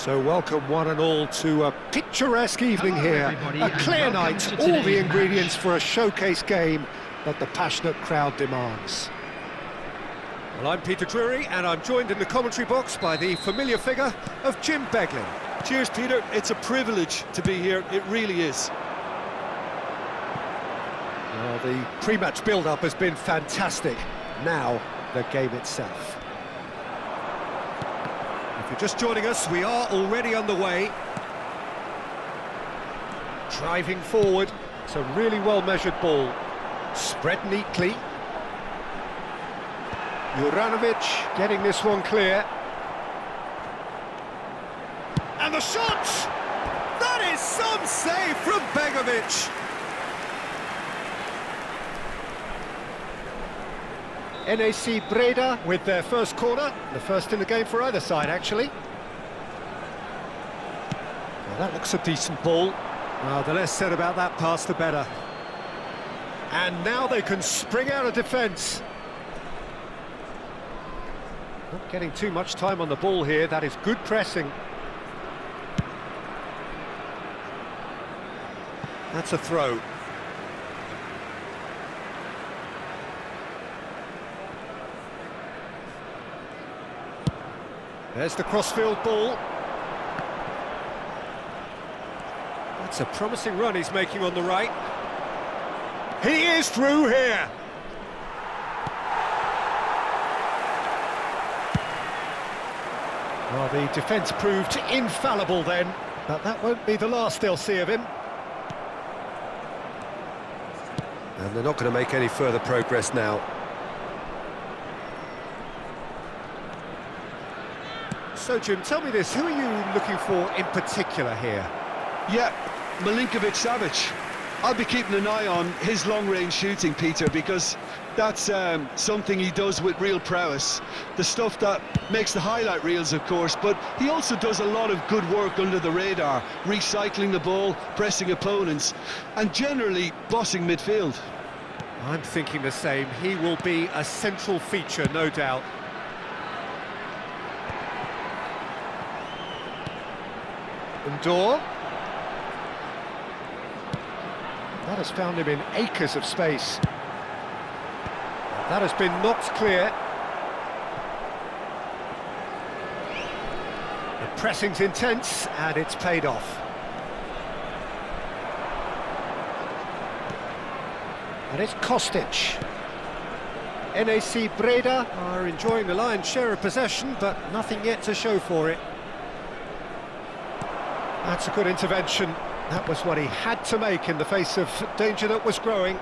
So welcome one and all to a picturesque evening here, a clear night, all the ingredients for a showcase game that the passionate crowd demands. Well, I'm Peter Drury and I'm joined in the commentary box by the familiar figure of Jim Beglin. Cheers, Peter. It's a privilege to be here, it really is. Well, the pre-match build-up has been fantastic. Now, the game itself. If you're just joining us, we are already underway. Driving forward, it's a really well-measured ball. Spread neatly. Juranovic getting this one clear. And the shot! That is some save from Begovic! NAC Breda with their first corner, the first in the game for either side, actually. Well, that looks a decent ball. Well, the less said about that pass, the better. And now they can spring out of defence. Not getting too much time on the ball here, that is good pressing. That's a throw. There's the crossfield ball. That's a promising run he's making on the right. He is through here. Well, the defence proved infallible then, but that won't be the last they'll see of him. And they're not going to make any further progress now. So, Jim, tell me this, who are you looking for in particular here? Yeah, Milinkovic-Savic. I'll be keeping an eye on his long-range shooting, Peter, because that's something he does with real prowess. The stuff that makes the highlight reels, of course, but he also does a lot of good work under the radar, recycling the ball, pressing opponents, and generally bossing midfield. I'm thinking the same. He will be a central feature, no doubt. Door. That has found him in acres of space. That has been knocked clear. The pressing's intense and it's paid off. And it's Kostic. NAC Breda are enjoying the lion's share of possession, but nothing yet to show for it. That's a good intervention. That was what he had to make in the face of danger that was growing.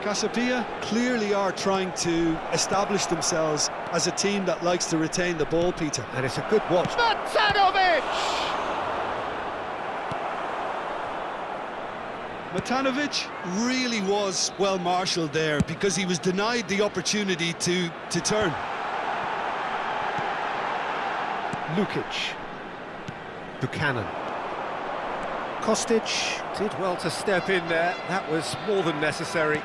Casapia clearly are trying to establish themselves as a team that likes to retain the ball, Peter. And it's a good watch. Matanovic! Matanovic really was well marshalled there because he was denied the opportunity to turn. Lukic. Buchanan. Kostic did well to step in there. That was more than necessary.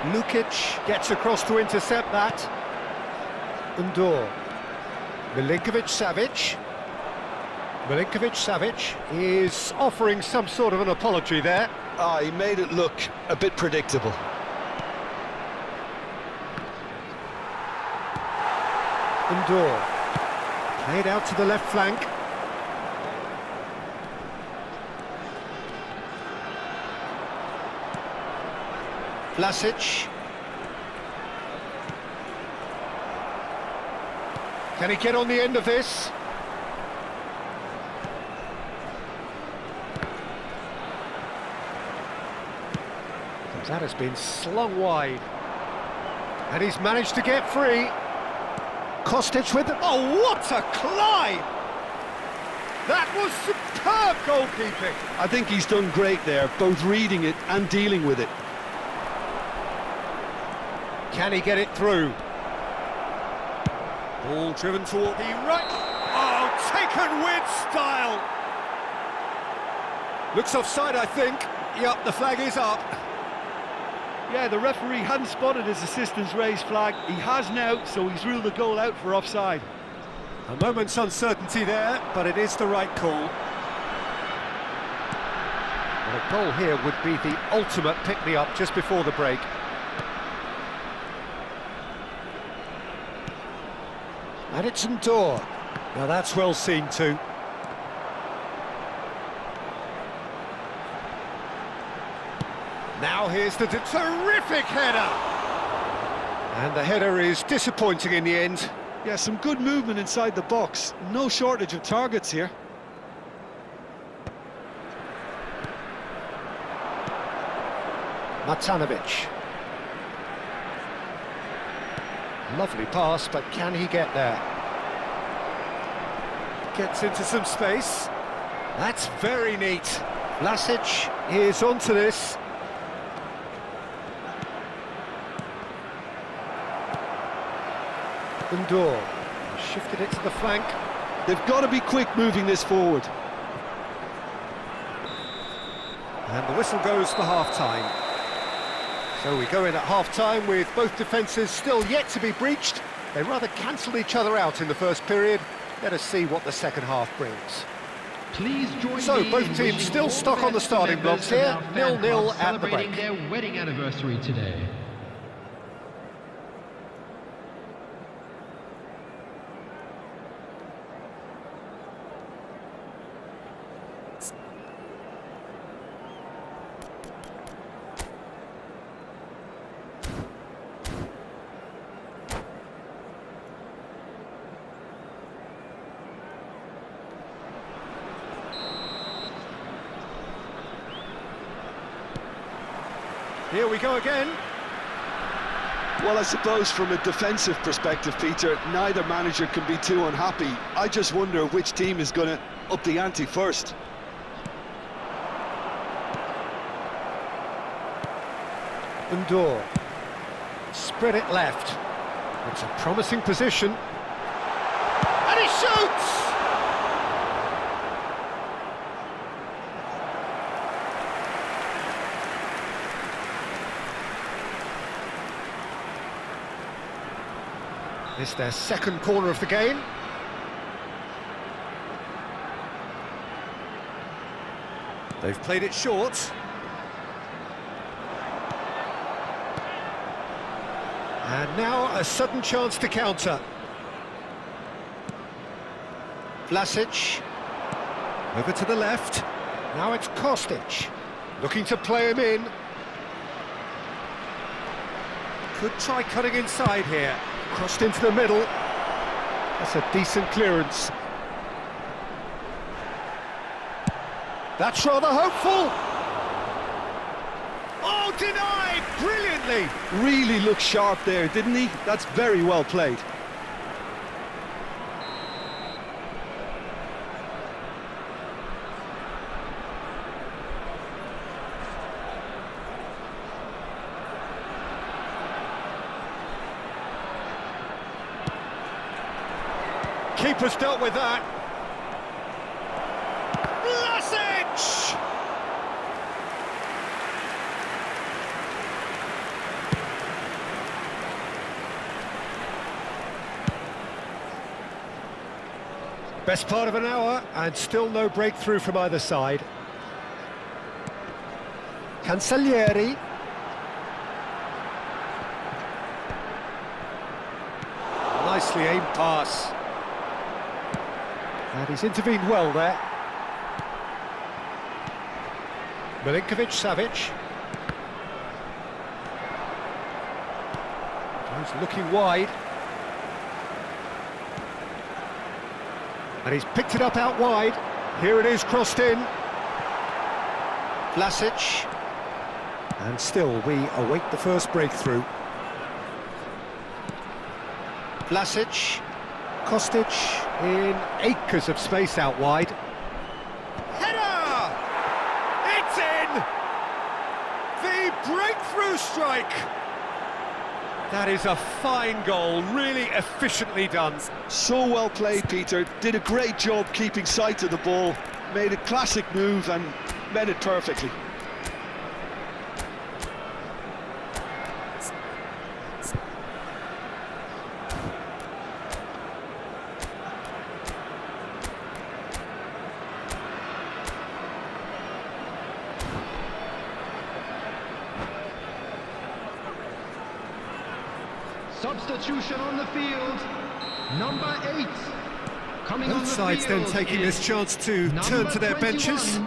Lukic gets across to intercept that. Undor. Milinkovic-Savic. Milinkovic-Savic is offering some sort of an apology there. He made it look a bit predictable. Undor. Played out to the left flank. Vlasic. Can he get on the end of this? That has been slung wide. And he's managed to get free. Kostic with it. Oh, what a climb! That was superb goalkeeping. I think he's done great there, both reading it and dealing with it. Can he get it through? Ball driven toward the right. Oh, taken with style. Looks offside, I think. Yep, the flag is up. Yeah, the referee hadn't spotted his assistant's raised flag. He has now, so he's ruled the goal out for offside. A moment's uncertainty there, but it is the right call. Well, a goal here would be the ultimate pick-me-up just before the break. And it's Ndor. Now that's well seen too. Now here's the terrific header! And the header is disappointing in the end. Yeah, some good movement inside the box. No shortage of targets here. Matanovic. Lovely pass, but can he get there? Gets into some space. That's very neat. Vlasic is onto this. Ndor shifted it to the flank. They've got to be quick moving this forward. And the whistle goes for half-time. So we go in at half-time with both defences still yet to be breached. They rather cancelled each other out in the first period. Let us see what the second half brings. Please join so me both teams still stuck on the starting blocks here. 0-0 at the break. Celebrating their wedding anniversary today. Here we go again. Well, I suppose from a defensive perspective, Peter, neither manager can be too unhappy. I just wonder which team is going to up the ante first. Ndor. Spread it left. It's a promising position. And he shoots! It's their second corner of the game. They've played it short. And now a sudden chance to counter. Vlasic. Over to the left. Now it's Kostic. Looking to play him in. Could try cutting inside here. Crossed into the middle. That's a decent clearance. That's rather hopeful. Oh, denied brilliantly. Really looked sharp there, didn't he? That's very well played. Keeper's dealt with that. Vlasic! Best part of an hour, and still no breakthrough from either side. Cancellieri. Nicely aimed pass. And he's intervened well there. Milinkovic-Savic. He's looking wide. And he's picked it up out wide. Here it is, crossed in. Vlasic. And still we await the first breakthrough. Vlasic. Kostic in acres of space out wide. Header! It's in! The breakthrough strike! That is a fine goal, really efficiently done. So well played, Peter. Did a great job keeping sight of the ball. Made a classic move and met it perfectly. Substitution on the field. Number 8. Coming on Both the sides then field taking this is chance to turn to their 21, benches.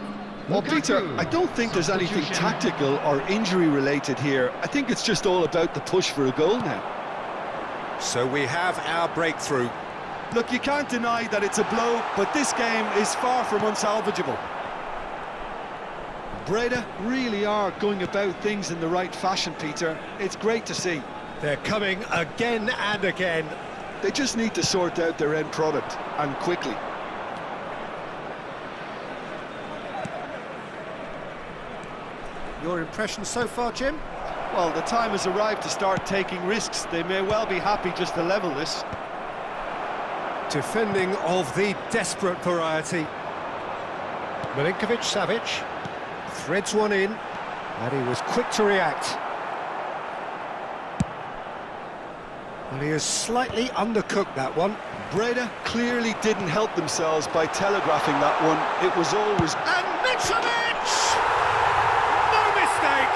Well, Lukaku. Peter, I don't think there's anything Substitution. tactical or injury related here. I think it's just all about the push for a goal now. So we have our breakthrough. Look, you can't deny that it's a blow, but this game is far from unsalvageable. Breda really are going about things in the right fashion, Peter. It's great to see. They're coming again and again. They just need to sort out their end product, and quickly. Your impression so far, Jim? Well, the time has arrived to start taking risks. They may well be happy just to level this. Defending of the desperate variety. Milinkovic-Savic threads one in, and he was quick to react. Well, he has slightly undercooked that one. Breda clearly didn't help themselves by telegraphing that one. It was always... And Mitrovic! No mistake!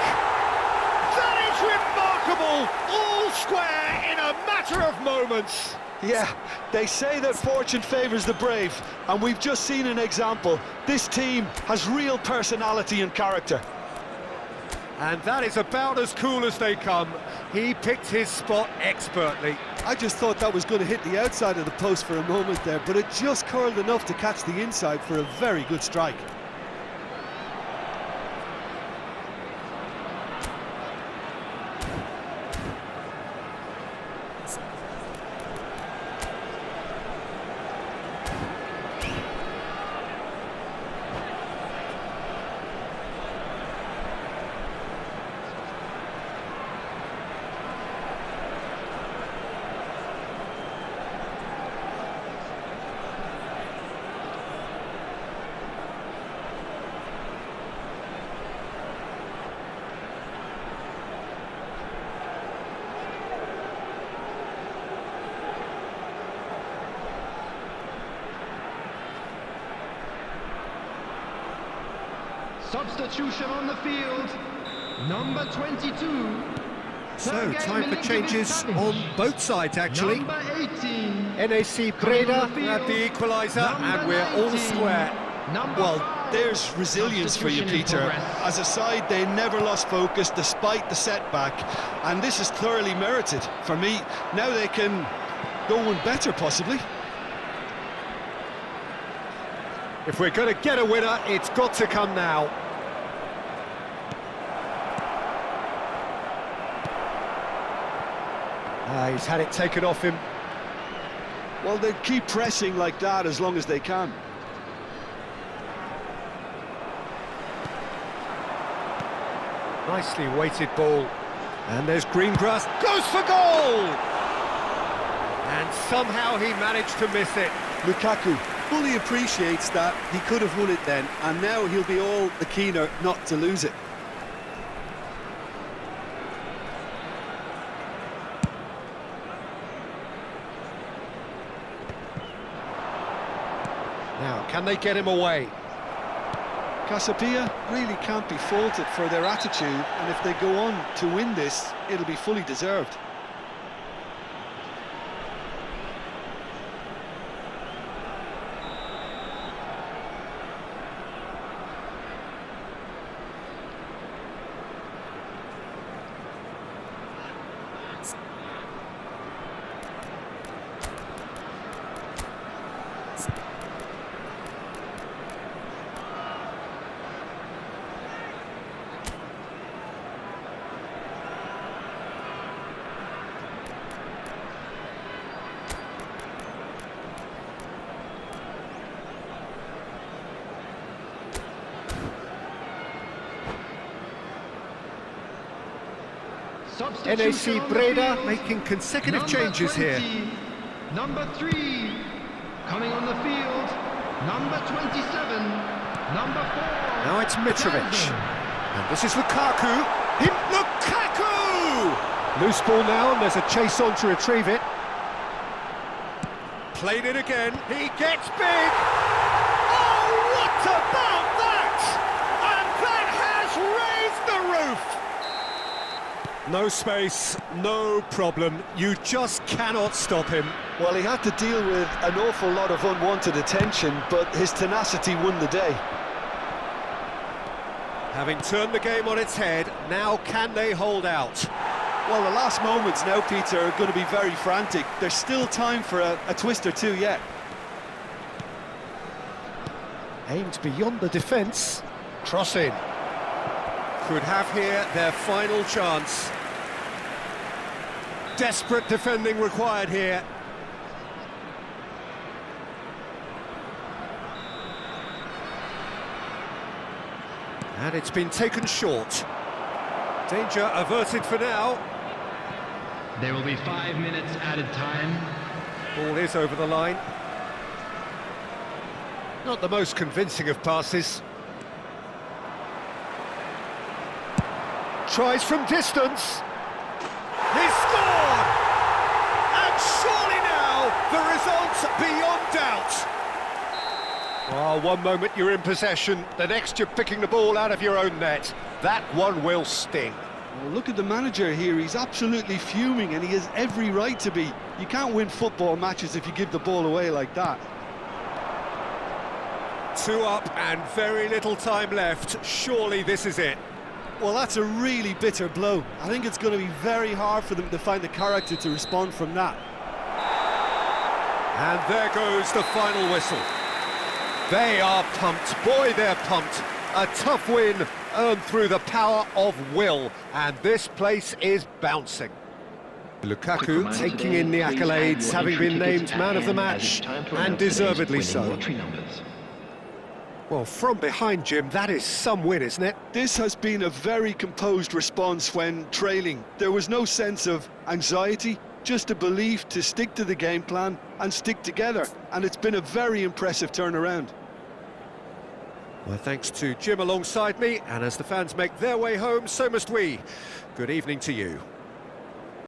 That is remarkable! All square in a matter of moments. Yeah, they say that fortune favours the brave, and we've just seen an example. This team has real personality and character. And that is about as cool as they come. He picked his spot expertly. I just thought that was going to hit the outside of the post for a moment there, but it just curled enough to catch the inside for a very good strike. Substitution on the field. Number 22. So, time for changes on both sides, actually. Number 18. NAC Breda at the equaliser, and we're all square. Well, there's resilience for you, Peter. As a side, they never lost focus despite the setback, and this is thoroughly merited. For me, now they can go one better, possibly. If we're going to get a winner, it's got to come now. He's had it taken off him. Well, they keep pressing like that as long as they can. Nicely weighted ball. And there's Greengrass. Goes for goal! And somehow he managed to miss it. Lukaku fully appreciates that he could have won it then, and now he'll be all the keener not to lose it. Now, can they get him away? Casapia really can't be faulted for their attitude, and if they go on to win this, it'll be fully deserved. NAC Breda making consecutive changes here. Number 3 coming on the field. Number 27. Number 4. Now it's Mitrovic. And this is Lukaku. Lukaku! Loose ball now, and there's a chase on to retrieve it. Played it again. He gets big. Oh, what about that? And that has raised the roof. No space, no problem. You just cannot stop him. Well, he had to deal with an awful lot of unwanted attention, but his tenacity won the day. Having turned the game on its head, now can they hold out? Well, the last moments now, Peter, are going to be very frantic. There's still time for a twist or two yet. Aimed beyond the defence. Cross in. Could have here their final chance. Desperate defending required here. And it's been taken short. Danger averted for now. There will be 5 minutes added time. Ball is over the line. Not the most convincing of passes. Tries from distance. He's scored! And surely now, the result beyond doubt. Oh, one moment you're in possession, the next you're picking the ball out of your own net. That one will sting. Well, look at the manager here, he's absolutely fuming and he has every right to be. You can't win football matches if you give the ball away like that. 2 up and very little time left. Surely this is it. Well, that's a really bitter blow. I think it's going to be very hard for them to find the character to respond from that. And there goes the final whistle. They are pumped. Boy, they're pumped. A tough win earned through the power of will, and this place is bouncing. Lukaku taking in the accolades, having been named man of the match, and deservedly so. Well, from behind, Jim, that is some win, isn't it? This has been a very composed response when trailing. There was no sense of anxiety, just a belief to stick to the game plan and stick together, and it's been a very impressive turnaround. Well, thanks to Jim alongside me, and as the fans make their way home, so must we. Good evening to you.